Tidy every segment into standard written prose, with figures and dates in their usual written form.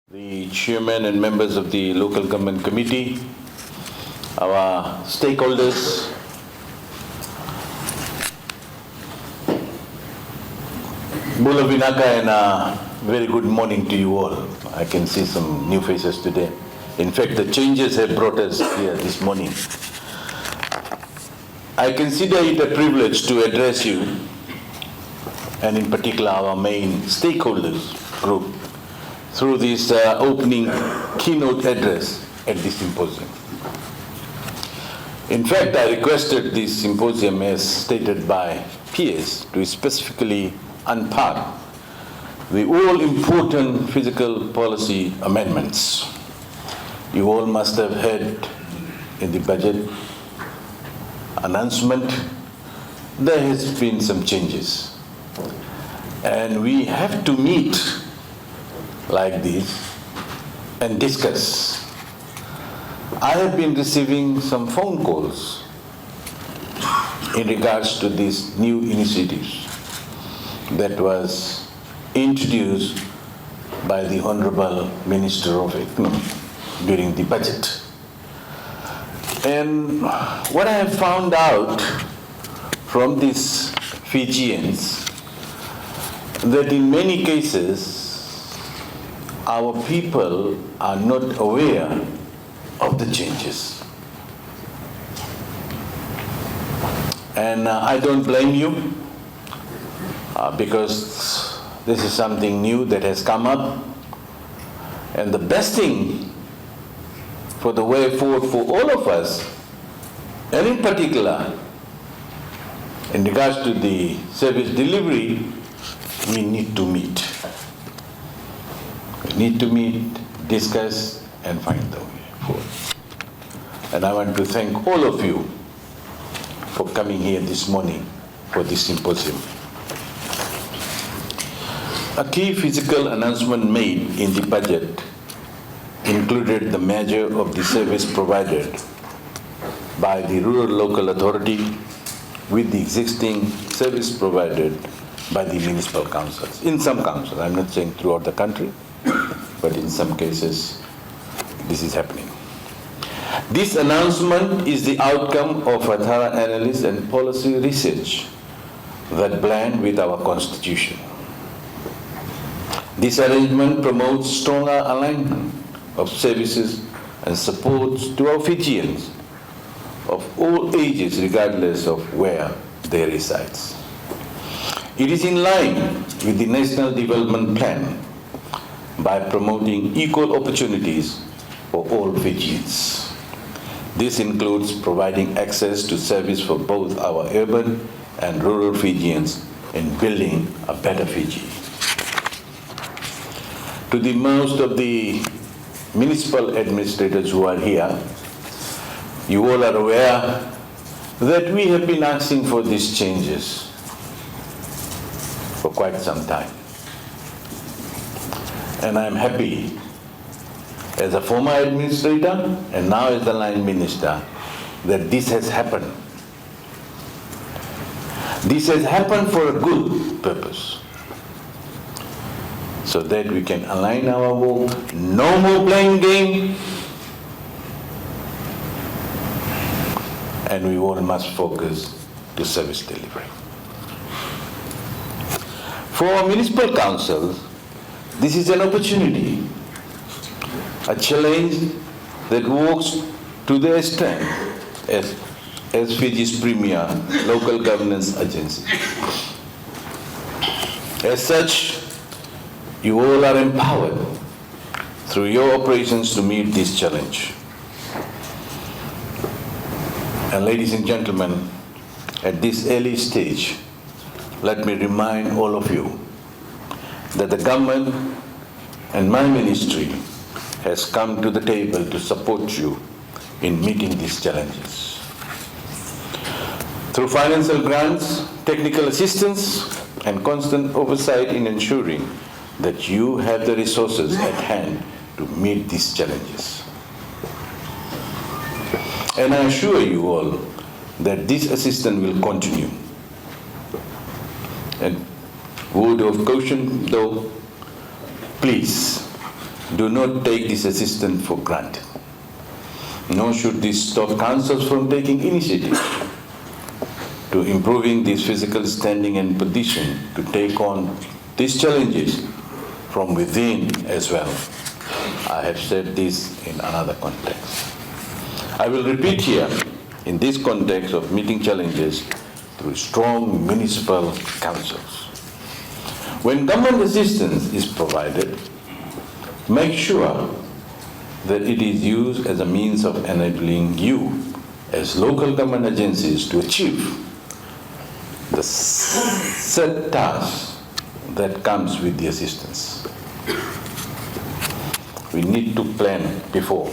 the chairman and members of the local government committee, our stakeholders, Bula Vinaka, and a very good morning to you all. I can see some new faces today. In fact, the changes have brought us here this morning. I consider it a privilege to address you, and in particular our main stakeholders group, through this opening keynote address at this symposium. In fact, I requested this symposium, as stated by peers, to specifically unpack the all-important fiscal policy amendments. You all must have heard in the budget announcement, there has been some changes. And we have to meet like this and discuss. I have been receiving some phone calls in regards to these new initiatives that was introduced by the Honorable Minister of Economy during the budget. And what I have found out from these Fijians, that in many cases, our people are not aware of the changes. And I don't blame you, because this is something new that has come up. And the best thing for the way forward for all of us, and in particular, in regards to the service delivery, we need to meet. We need to meet, discuss, and find the way forward. And I want to thank all of you for coming here this morning for this symposium. A key fiscal announcement made in the budget included the measure of the service provided by the rural local authority with the existing service provided by the municipal councils. In some councils, I'm not saying throughout the country, but in some cases, this is happening. This announcement is the outcome of a thorough analysis and policy research that blend with our Constitution. This arrangement promotes stronger alignment of services and supports to our Fijians of all ages, regardless of where they reside. It is in line with the National Development Plan by promoting equal opportunities for all Fijians. This includes providing access to service for both our urban and rural Fijians in building a better Fiji. To the most of the municipal administrators who are here, you all are aware that we have been asking for these changes for quite some time. And I'm happy, as a former administrator and now as the line minister, that this has happened. This has happened for a good purpose, so that we can align our work. No more playing game, and we all must focus to service delivery. For our municipal councils, this is an opportunity, a challenge that works to their strength as Fiji's premier local governance agency. As such, you all are empowered through your operations to meet this challenge. And ladies and gentlemen, at this early stage, let me remind all of you that the government and my ministry has come to the table to support you in meeting these challenges. Through financial grants, technical assistance, and constant oversight in ensuring that you have the resources at hand to meet these challenges. And I assure you all that this assistance will continue. And word of caution though, please do not take this assistance for granted. Nor should this stop councils from taking initiative to improving this physical standing and position to take on these challenges from within as well. I have said this in another context. I will repeat here in this context of meeting challenges through strong municipal councils. When government assistance is provided, make sure that it is used as a means of enabling you as local government agencies to achieve the set tasks that comes with the assistance. We need to plan before,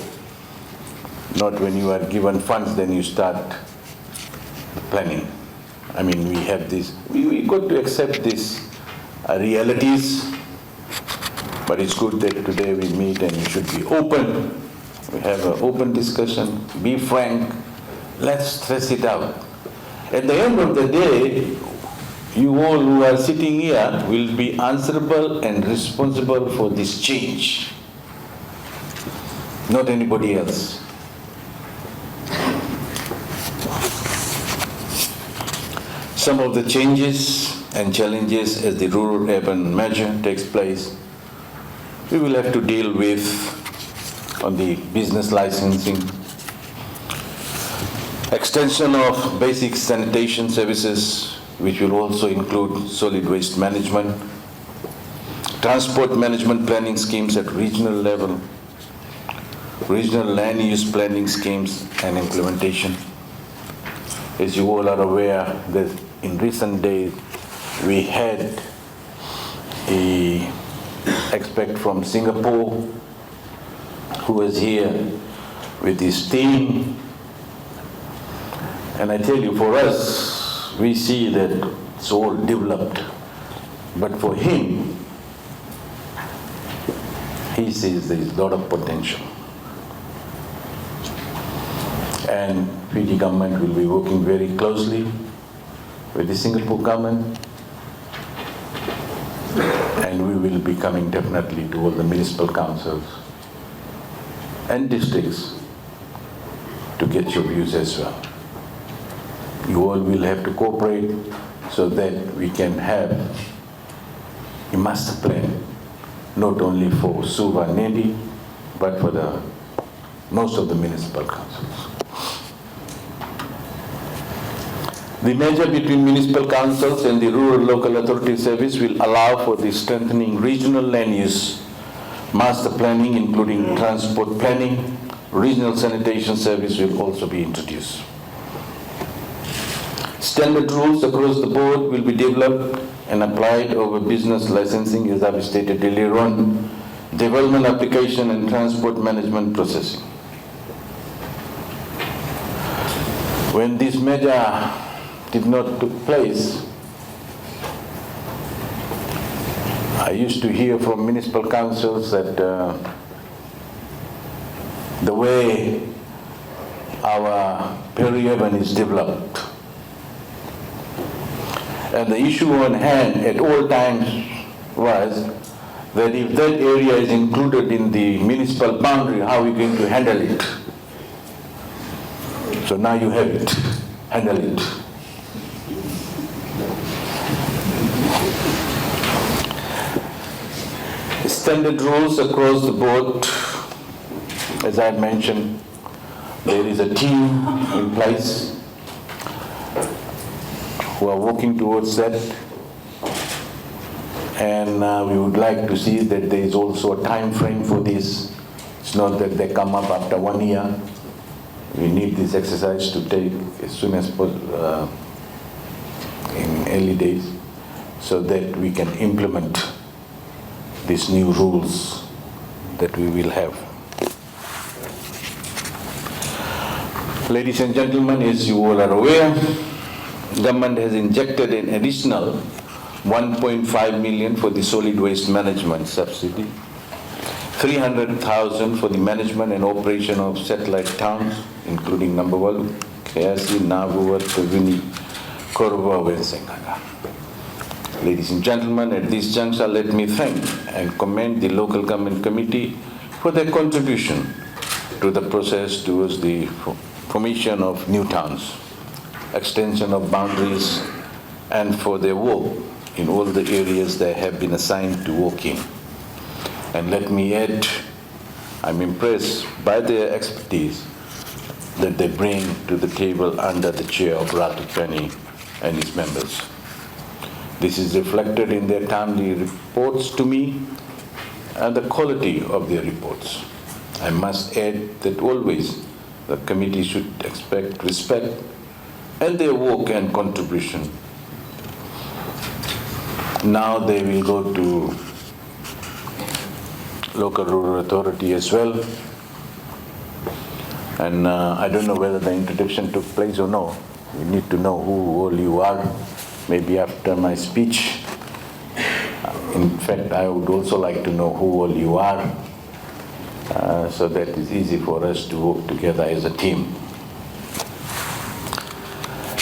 not when you are given funds then you start planning. I mean, we have this, we got to accept these realities, but it's good that today we meet and we should be open. We have an open discussion, be frank, let's stress it out. At the end of the day, you all who are sitting here will be answerable and responsible for this change, not anybody else. Some of the changes and challenges as the rural-urban merger takes place, we will have to deal with on the business licensing, extension of basic sanitation services, which will also include solid waste management, transport management planning schemes at regional level, regional land use planning schemes and implementation. As you all are aware, that in recent days we had a expert from Singapore who was here with his team. And I tell you, for us, we see that it's all developed. But for him, he sees there is a lot of potential. And Fiji government will be working very closely with the Singapore government. And we will be coming definitely to all the municipal councils and districts to get your views as well. You all will have to cooperate so that we can have a master plan, not only for Suva and Nedi, but for most of the municipal councils. The merger between municipal councils and the rural local authority service will allow for the strengthening regional land use, master planning, including transport planning. Regional sanitation service will also be introduced. Standard rules across the board will be developed and applied over business licensing, as I've stated earlier on, development application and transport management processing. When this merger did not take place, I used to hear from municipal councils that the way our peri-urban is developed, and the issue on hand at all times was that if that area is included in the municipal boundary, how are we going to handle it? So now you have it, handle it. Standard rules across the board, as I mentioned, there is a team in place who are working towards that, and we would like to see that there is also a time frame for this. It's not that they come up after 1 year. We need this exercise to take as soon as possible in early days so that we can implement these new rules that we will have. Ladies and gentlemen, as you all are aware, government has injected an additional 1.5 million for the solid waste management subsidy, 300,000 for the management and operation of satellite towns, including Nambawalu, Kayasi, Navuwa, Parveen, Korwa, and Senghaga. Ladies and gentlemen, at this juncture, let me thank and commend the local government committee for their contribution to the process towards the formation of new towns, extension of boundaries, and for their work in all the areas they have been assigned to work in. And let me add, I'm impressed by their expertise that they bring to the table under the chair of Ratu Penny and his members. This is reflected in their timely reports to me and the quality of their reports. I must add that always the committee should expect respect and their work and contribution. Now they will go to local rural authority as well. And I don't know whether the introduction took place or no. You need to know who all you are, maybe after my speech. In fact, I would also like to know who all you are, so that it's easy for us to work together as a team.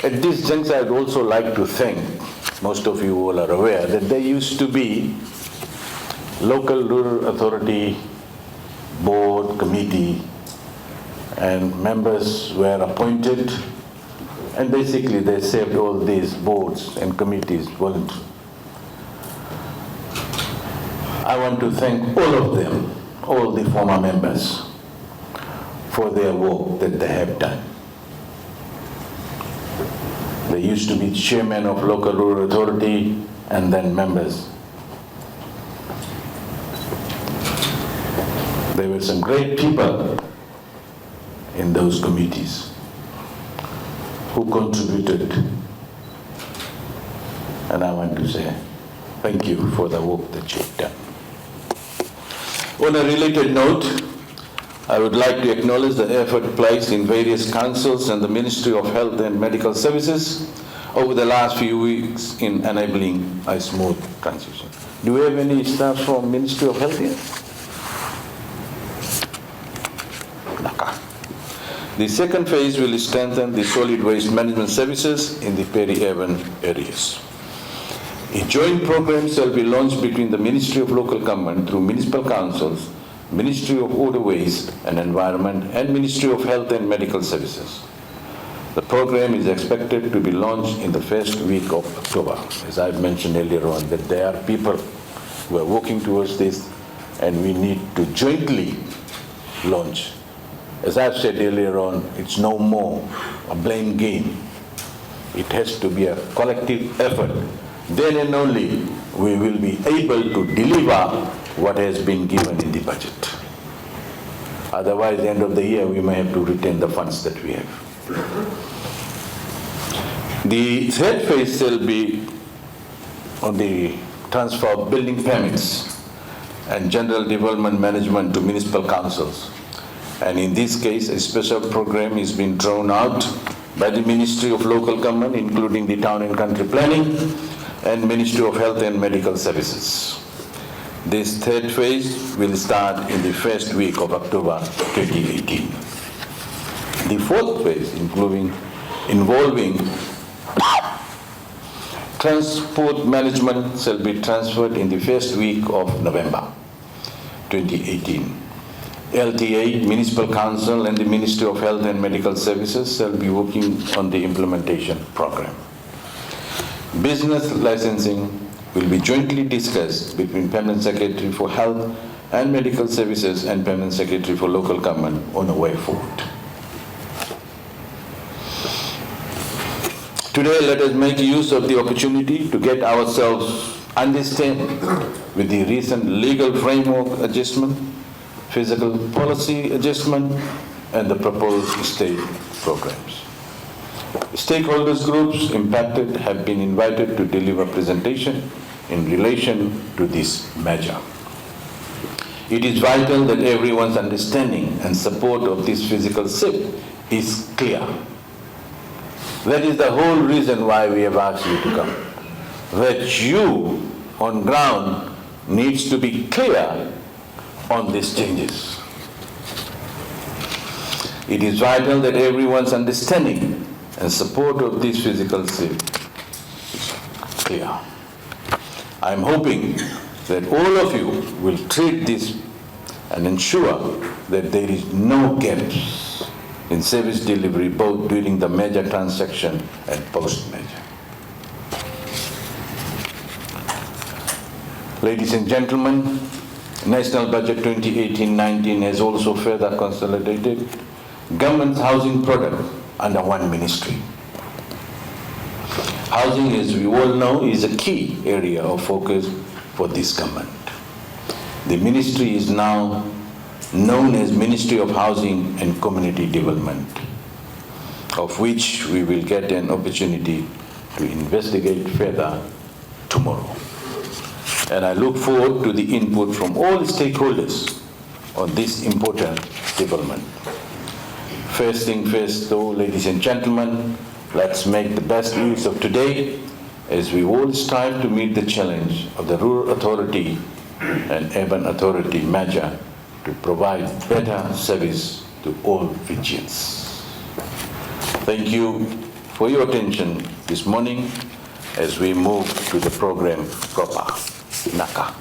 At this juncture, I'd also like to thank, most of you all are aware, that there used to be local rural authority board, committee, and members were appointed, and basically they served all these boards and committees voluntarily. I want to thank all of them, all the former members, for their work that they have done. They used to be chairman of local rural authority and then members. There were some great people in those committees who contributed, and I want to say thank you for the work that you've done. On a related note, I would like to acknowledge the effort placed in various councils and the Ministry of Health and Medical Services over the last few weeks in enabling a smooth transition. Do we have any staff from Ministry of Health here? The second phase will strengthen the solid waste management services in the peri-urban areas. A joint program shall be launched between the Ministry of Local Government through municipal councils, Ministry of Waste and Environment, and Ministry of Health and Medical Services. The program is expected to be launched in the first week of October. As I've mentioned earlier on, that there are people who are working towards this, and we need to jointly launch. As I've said earlier on, it's no more a blame game. It has to be a collective effort. Then and only we will be able to deliver what has been given in the budget. Otherwise, at the end of the year, we may have to retain the funds that we have. The third phase shall be on the transfer of building permits and general development management to municipal councils. And in this case, a special program is being drawn out by the Ministry of Local Government, including the Town and Country Planning and Ministry of Health and Medical Services. This third phase will start in the first week of October 2018. The fourth phase, involving transport management, shall be transferred in the first week of November 2018. LTA, Municipal Council, and the Ministry of Health and Medical Services shall be working on the implementation program. Business licensing will be jointly discussed between Permanent Secretary for Health and Medical Services and Permanent Secretary for Local Government on a way forward. Today, let us make use of the opportunity to get ourselves understand with the recent legal framework adjustment, fiscal policy adjustment, and the proposed state programs. Stakeholders groups impacted have been invited to deliver presentation in relation to this measure. It is vital that everyone's understanding and support of this physical shift is clear. That is the whole reason why we have asked you to come. That you on ground needs to be clear on these changes. It is vital that everyone's understanding and support of this physical shift is clear. I am hoping that all of you will treat this and ensure that there is no gaps in service delivery both during the major transaction and post-major. Ladies and gentlemen, National Budget 2018-19 has also further consolidated government's housing product under one ministry. Housing, as we all know, is a key area of focus for this government. The ministry is now known as Ministry of Housing and Community Development, of which we will get an opportunity to investigate further tomorrow. And I look forward to the input from all stakeholders on this important development. First thing first, though, ladies and gentlemen, let's make the best use of today as we all strive to meet the challenge of the rural authority and urban authority merger to provide better service to all Fijians. Thank you for your attention this morning as we move to the program proper. Naka.